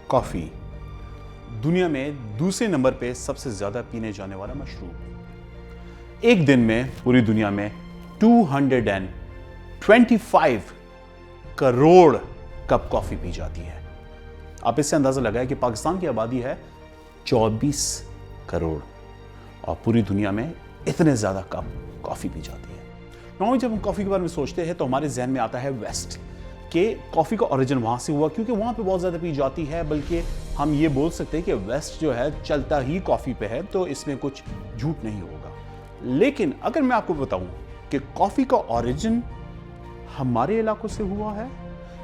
Coffee दुनिया में दूसरे नंबर पे सबसे ज़्यादा पीने जाने वाला मशरूब। एक दिन में पूरी दुनिया में 225 करोड़ कप कॉफ़ी पी जाती है। आप इससे अंदाज़ा लगाएं कि पाकिस्तान की आबादी है 24 करोड़ और पूरी दुनिया में इतने ज़्यादा कप कॉफ़ी पी जाती है। नॉर्मली जब हम कॉफ़ी के बारे में सोचते हैं तो हमारे जहन में आता है वेस्ट कि कॉफ़ी का ओरिजिन वहाँ से हुआ क्योंकि वहाँ पे बहुत ज़्यादा पी जाती है, बल्कि हम ये बोल सकते हैं कि वेस्ट जो है चलता ही कॉफ़ी पे है, तो इसमें कुछ झूठ नहीं होगा। लेकिन अगर मैं आपको बताऊं कि कॉफ़ी का ओरिजिन हमारे इलाकों से हुआ है,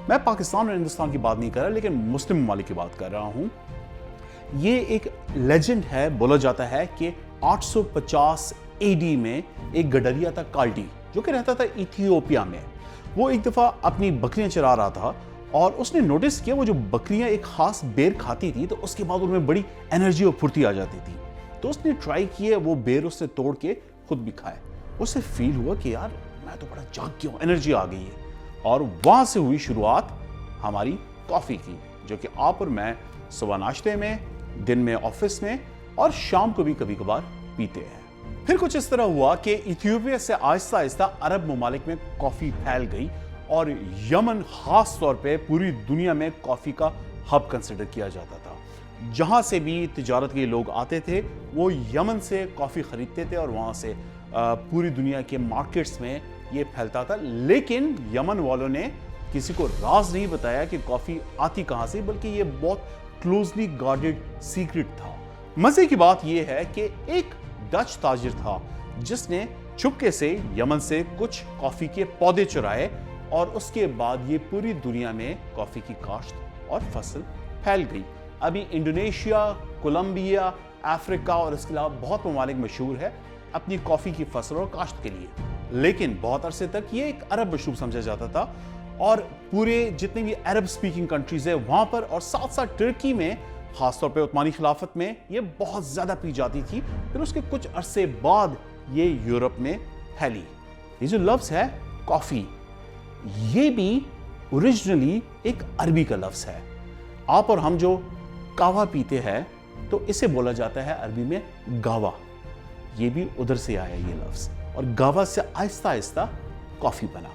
मैं पाकिस्तान और हिंदुस्तान की बात नहीं कर रहा, लेकिन मुस्लिम ममालिक की बात कर रहा हूँ। ये एक लेजेंड है, बोला जाता है कि 850 AD में एक गडरिया था काल्टी, जो कि रहता था इथियोपिया में। वो एक दफ़ा अपनी बकरियां चरा रहा था और उसने नोटिस किया वो जो बकरियां एक खास बेर खाती थी तो उसके बाद उनमें बड़ी एनर्जी और फुर्ती आ जाती थी। तो उसने ट्राई किया, वो बेर उसने तोड़ के खुद भी खाए। उसे फील हुआ कि यार मैं तो बड़ा जाग गया हूँ, एनर्जी आ गई है। और वहाँ से हुई शुरुआत हमारी कॉफ़ी की, जो कि आप और मैं सुबह नाश्ते में, दिन में ऑफिस में और शाम को भी कभी कभार पीते हैं। फिर कुछ इस तरह हुआ कि इथियोपिया से आहिस्ता आहिस्ता अरब ममालिक में कॉफ़ी फैल गई और यमन खास तौर पे पूरी दुनिया में कॉफ़ी का हब कंसिडर किया जाता था। जहाँ से भी तिजारत के लोग आते थे वो यमन से कॉफ़ी ख़रीदते थे और वहाँ से पूरी दुनिया के मार्केट्स में ये फैलता था। लेकिन यमन वालों ने किसी को राज नहीं बताया कि कॉफ़ी आती कहाँ से, बल्कि ये बहुत क्लोजली गार्डेड सीक्रेट था। मज़े की बात यह है कि एक डच ताजिर था जिसने चुपके से यमन से कुछ कॉफ़ी के पौधे चुराए और उसके बाद ये पूरी दुनिया में कॉफ़ी की काश्त और फसल फैल गई। अभी इंडोनेशिया, कोलंबिया, अफ्रीका और इसके अलावा बहुत ममालिक मशहूर है अपनी कॉफ़ी की फसल और काश्त के लिए। लेकिन बहुत अरसे तक ये एक अरब मशरूब समझा जाता था और पूरे जितने भी अरब स्पीकिंग कंट्रीज है वहाँ पर और साथ साथ टर्की में, खासतौर पे उस्मानी खिलाफत में ये बहुत ज़्यादा पी जाती थी। फिर उसके कुछ अरसे बाद ये यूरोप में फैली। ये जो लफ्ज़ है कॉफ़ी, ये भी ओरिजिनली एक अरबी का लफ्ज़ है। आप और हम जो कावा पीते हैं तो इसे बोला जाता है अरबी में गावा। ये भी उधर से आया ये लफ्ज़ और गावा से आहिस्ता आहिस्ता कॉफ़ी बना।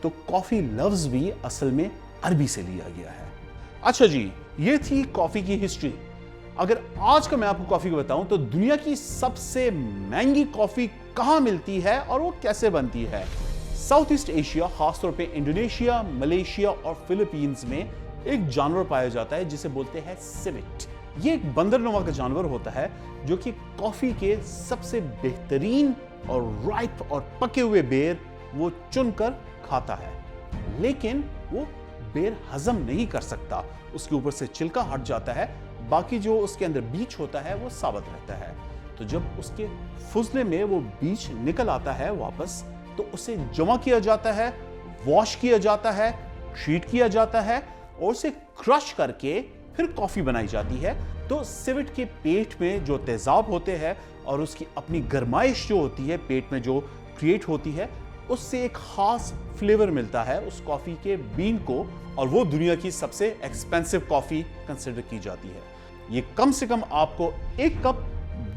तो कॉफ़ी लफ्ज़ भी असल में अरबी से लिया गया है। अच्छा जी, ये थी कॉफ़ी की हिस्ट्री। अगर आज का मैं आपको कॉफ़ी को बताऊं तो दुनिया की सबसे महंगी कॉफ़ी कहाँ मिलती है और वो कैसे बनती है। साउथ ईस्ट एशिया, खासतौर पे इंडोनेशिया, मलेशिया और फिलीपींस में एक जानवर पाया जाता है जिसे बोलते हैं सिविट। ये एक बंदरनुमा का जानवर होता है जो कि कॉफ़ी के सबसे बेहतरीन और राइप और पके हुए बेर वो चुनकर खाता है, लेकिन वो बेर हजम नहीं कर सकता। उसके ऊपर से छिलका हट जाता है, बाकी जो उसके अंदर बीज होता है वो साबित रहता है। तो जब उसके फुजले में वो बीज निकल आता है वापस, तो उसे जमा किया जाता है, वॉश किया जाता है, ट्रीट किया जाता है और उसे क्रश करके फिर कॉफी बनाई जाती है। तो सिविट के पेट में जो तेजाब होते हैं और उसकी अपनी गरमाइश जो होती है पेट में जो क्रिएट होती है, उससे एक खास फ्लेवर मिलता है उस कॉफ़ी के बीन को और वो दुनिया की सबसे एक्सपेंसिव कॉफ़ी कंसिडर की जाती है। ये कम से कम आपको एक कप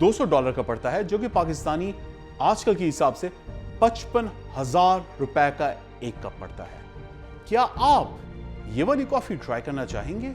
$200 का पड़ता है, जो कि पाकिस्तानी आजकल के हिसाब से 55,000 रुपए का एक कप पड़ता है। क्या आप ये वाली कॉफ़ी ट्राई करना चाहेंगे?